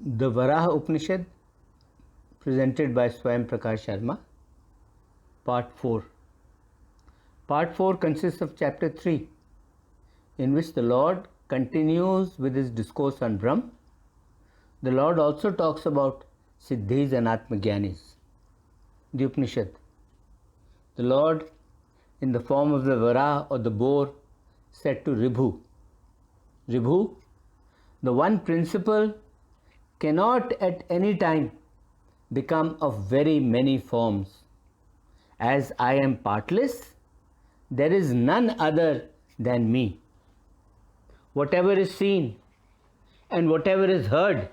The Varaha Upanishad, presented by Svayam Prakash Sharma, Part 4. Part 4 consists of Chapter 3, in which the Lord continues with his discourse on Brahm. The Lord also talks about Siddhis and atma gyanis. The Upanishad. The Lord, in the form of the Varaha or the boar, said to Ribhu, Ribhu, the one principle cannot at any time become of very many forms. As I am partless, there is none other than me. Whatever is seen and whatever is heard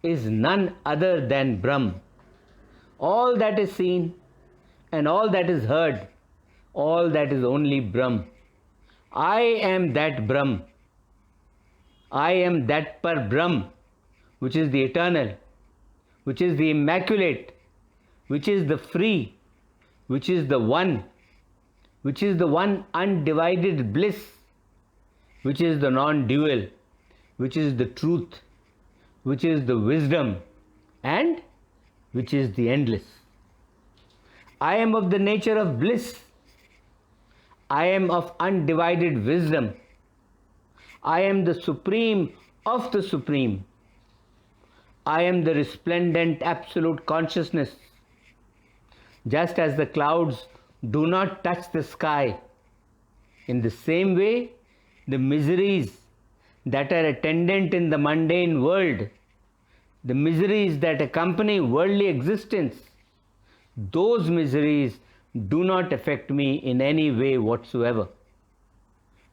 is none other than Brahm. All that is seen and all that is heard, all that is only Brahm. I am that Brahm. I am that Brahm, which is the eternal, which is the immaculate, which is the free, which is the one undivided bliss, which is the non-dual, which is the truth, which is the wisdom, and which is the endless. I am of the nature of bliss. I am of undivided wisdom. I am the supreme of the supreme. I am the resplendent absolute consciousness. Just as the clouds do not touch the sky, in the same way, the miseries that are attendant in the mundane world, the miseries that accompany worldly existence, those miseries do not affect me in any way whatsoever.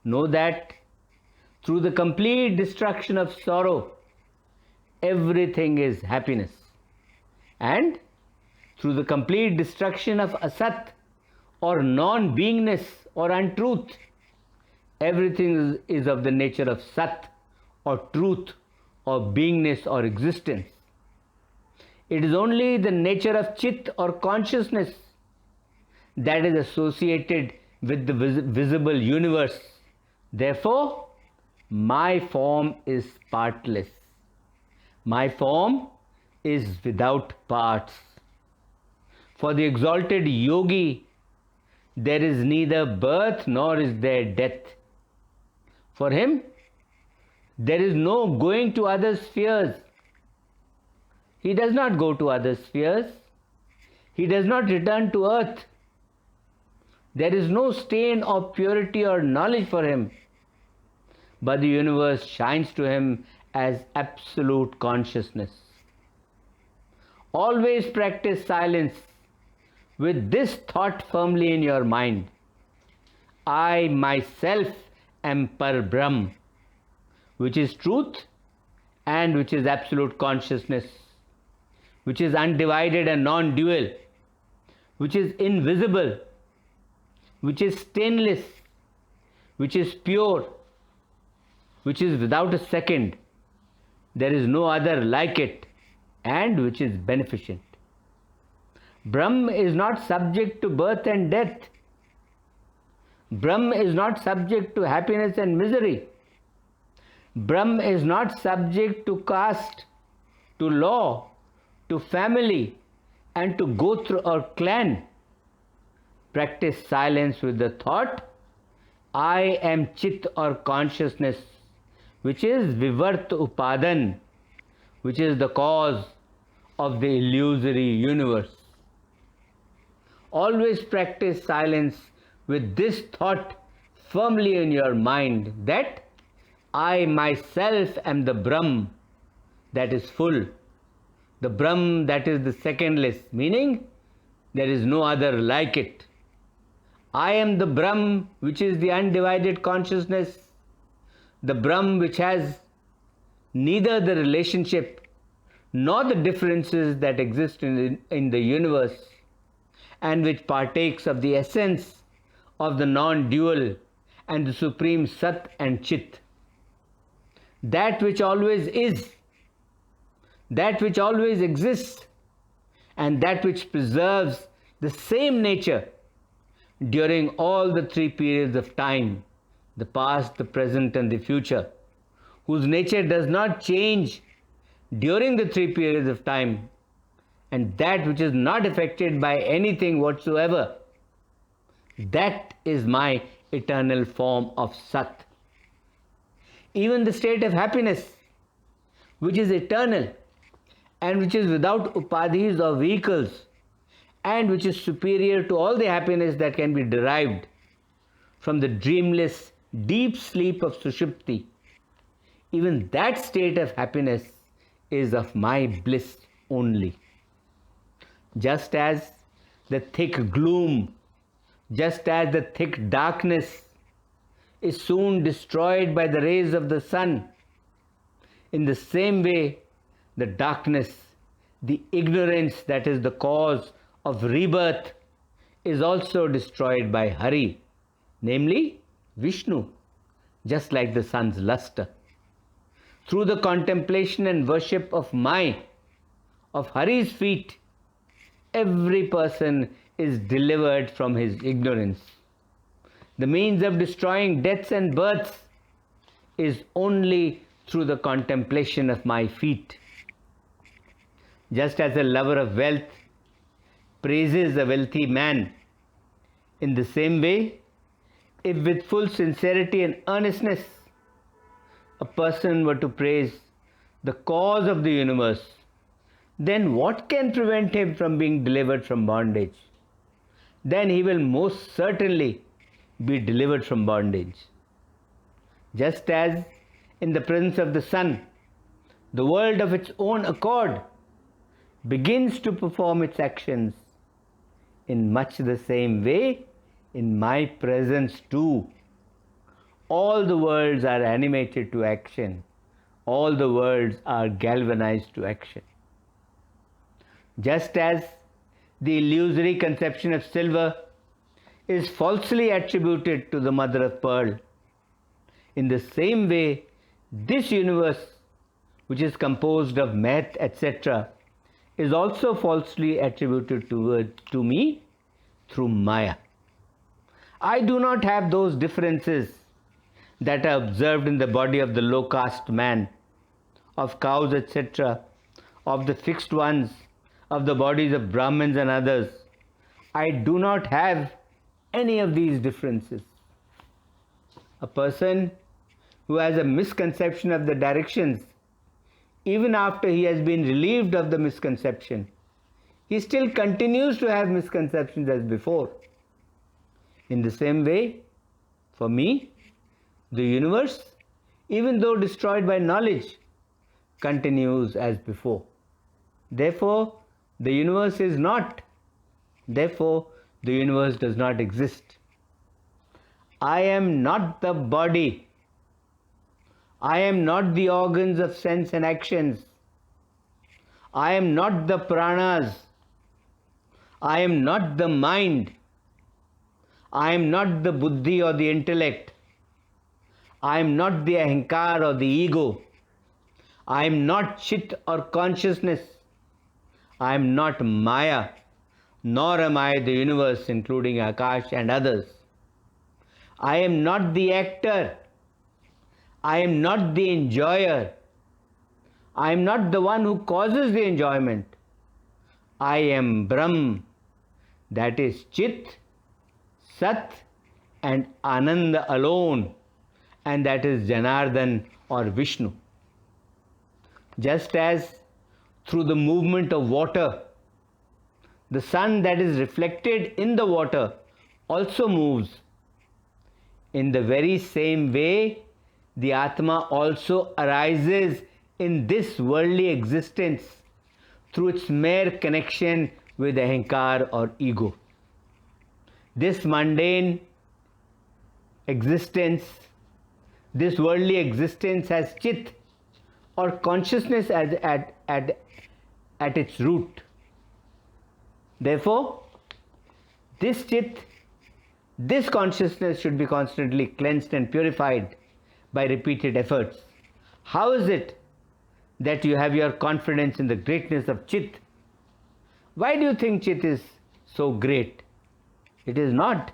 Know that through the complete destruction of sorrow, everything is happiness. And through the complete destruction of asat or non-beingness or untruth, everything is of the nature of sat or truth or beingness or existence. It is only the nature of chit or consciousness that is associated with the visible universe. Therefore, my form is partless. My form is without parts. For the exalted yogi, there is neither birth nor is there death. For him, there is no going to other spheres. He does not go to other spheres. He does not return to earth. There is no stain of purity or knowledge for him, but the universe shines to him as absolute consciousness. Always practice silence with this thought firmly in your mind. I myself am Brahm, which is truth and which is absolute consciousness, which is undivided and non-dual, which is invisible, which is stainless, which is pure, which is without a second. There is no other like it, and which is beneficent. Brahm is not subject to birth and death. Brahm is not subject to happiness and misery. Brahm is not subject to caste, to law, to family, and to gotra or clan. Practice silence with the thought, I am chit or consciousness, which is vivarta upadan, which is the cause of the illusory universe. Always practice silence with this thought firmly in your mind that I myself am the Brahm that is full, the Brahm that is the secondless, meaning there is no other like it. I am the Brahm which is the undivided consciousness, the Brahm which has neither the relationship nor the differences that exist in the universe, and which partakes of the essence of the non-dual and the supreme Sat and Chit. That which always is, that which always exists, and that which preserves the same nature during all the three periods of time, the past, the present, and the future, whose nature does not change during the 3 periods of time, and that which is not affected by anything whatsoever, that is my eternal form of Sat. Even the state of happiness, which is eternal and which is without upadhis or vehicles, and which is superior to all the happiness that can be derived from the dreamless deep sleep of Sushupti, even that state of happiness is of my bliss only. Just as the thick gloom, just as the thick darkness is soon destroyed by the rays of the sun, in the same way the darkness, the ignorance that is the cause of rebirth, is also destroyed by Hari, namely Vishnu, just like the sun's luster. Through the contemplation and worship of Hari's feet, every person is delivered from his ignorance. The means of destroying deaths and births is only through the contemplation of my feet. Just as a lover of wealth praises a wealthy man, in the same way, if with full sincerity and earnestness a person were to praise the cause of the universe, then what can prevent him from being delivered from bondage? Then he will most certainly be delivered from bondage. Just as in the presence of the sun, the world of its own accord begins to perform its actions, in much the same way, in my presence too, all the worlds are animated to action. All the worlds are galvanized to action. Just as the illusory conception of silver is falsely attributed to the mother of pearl, in the same way, this universe, which is composed of math, etc., is also falsely attributed to me through Maya. I do not have those differences that are observed in the body of the low caste man, of cows, etc., of the fixed ones, of the bodies of Brahmins and others. I do not have any of these differences. A person who has a misconception of the directions, even after he has been relieved of the misconception, he still continues to have misconceptions as before. In the same way, for me, the universe, even though destroyed by knowledge, continues as before. Therefore, the universe is not. Therefore, the universe does not exist. I am not the body. I am not the organs of sense and actions. I am not the pranas. I am not the mind. I am not the buddhi or the intellect. I am not the ahankar or the ego. I am not chit or consciousness. I am not Maya, nor am I the universe, including Akash and others. I am not the actor. I am not the enjoyer. I am not the one who causes the enjoyment. I am Brahm, that is Chit, Sat and Ananda alone, and that is Janardhan or Vishnu. Just as through the movement of water, the sun that is reflected in the water also moves, in the very same way, the Atma also arises in this worldly existence through its mere connection with Ahankar or ego. This mundane existence, this worldly existence has Chit or consciousness at its root. Therefore, this Chit, this consciousness should be constantly cleansed and purified by repeated efforts. How is it that you have your confidence in the greatness of Chit? Why do you think Chit is so great? It is not.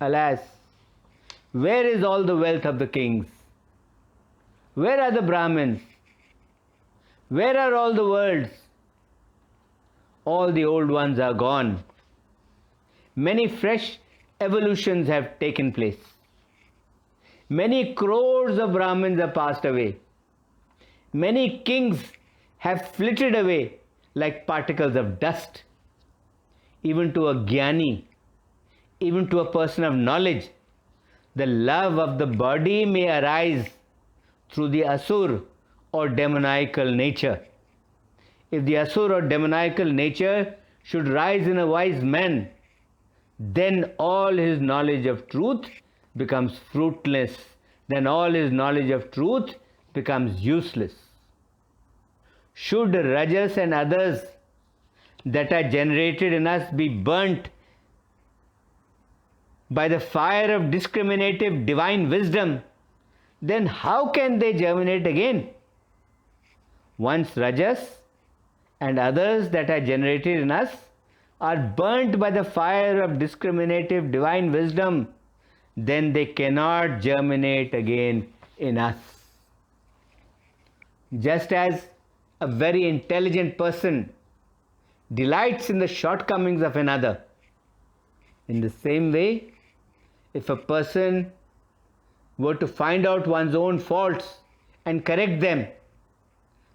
Alas, where is all the wealth of the kings? Where are the Brahmins? Where are all the worlds? All the old ones are gone. Many fresh evolutions have taken place. Many crores of Brahmins have passed away. Many kings have flitted away like particles of dust. Even to a gyani, even to a person of knowledge, the love of the body may arise through the asur or demoniacal nature. If the asur or demoniacal nature should rise in a wise man, then all his knowledge of truth becomes fruitless. Then all his knowledge of truth becomes useless. Should rajas and others that are generated in us be burnt by the fire of discriminative divine wisdom, then how can they germinate again? Once rajas and others that are generated in us are burnt by the fire of discriminative divine wisdom, then they cannot germinate again in us. Just as a very intelligent person delights in the shortcomings of another, in the same way, if a person were to find out one's own faults and correct them,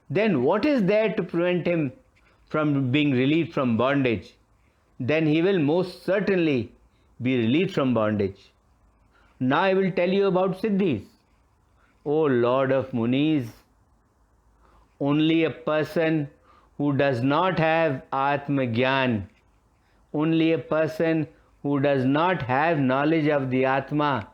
then what is there to prevent him from being relieved from bondage? Then he will most certainly be relieved from bondage. Now I will tell you about Siddhis. O Lord of Munis, only a person who does not have atma gyan, only a person who does not have knowledge of the atma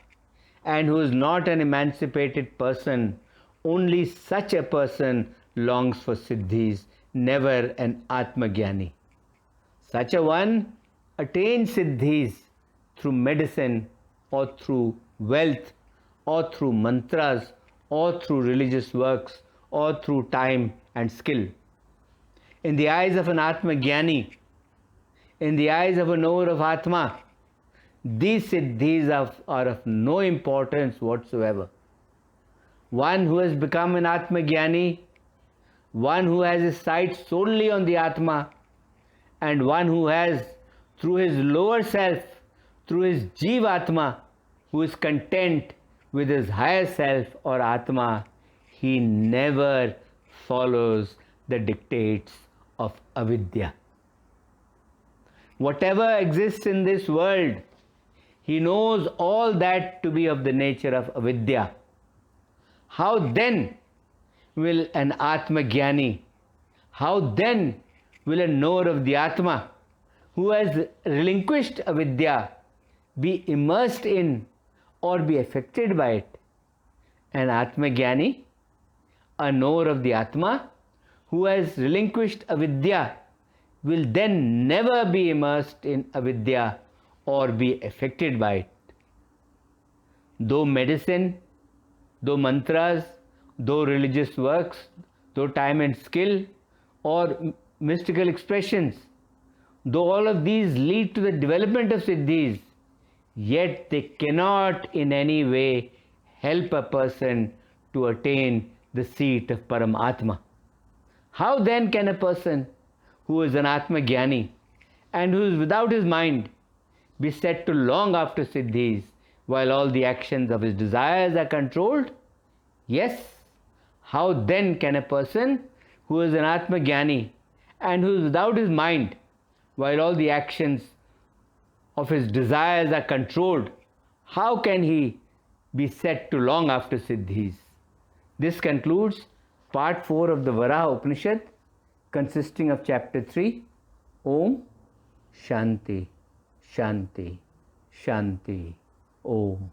and who is not an emancipated person, only such a person longs for Siddhis, never an atma gyani. Such a one attains Siddhis through medicine or through wealth or through mantras or through religious works or through time and skill. In the eyes of an atma gyani, in the eyes of a knower of atma, these siddhis are of no importance whatsoever. One who has become an atma gyani, one who has his sight solely on the atma, and one who has, through his lower self, through his jivatma, who is content with his higher self or atma, he never follows the dictates of avidya. Whatever exists in this world, he knows all that to be of the nature of avidya. How then will an atma gyani, how then will a knower of the atma who has relinquished avidya be immersed in or be affected by it? An atma gyani, a knower of the atma who has relinquished avidya, will then never be immersed in avidya or be affected by it. Though medicine, though mantras, though religious works, though time and skill, or mystical expressions, though all of these lead to the development of siddhis, yet they cannot in any way help a person to attain the seat of Paramatma. How then can a person who is an Atma Gyani and who is without his mind be said to long after Siddhis while all the actions of his desires are controlled? Yes, how then can a person who is an Atma Gyani and who is without his mind while all the actions of his desires are controlled, how can he be said to long after Siddhis? This concludes part 4 of the Varaha Upanishad, consisting of chapter 3. Om Shanti, Shanti, Shanti. Om.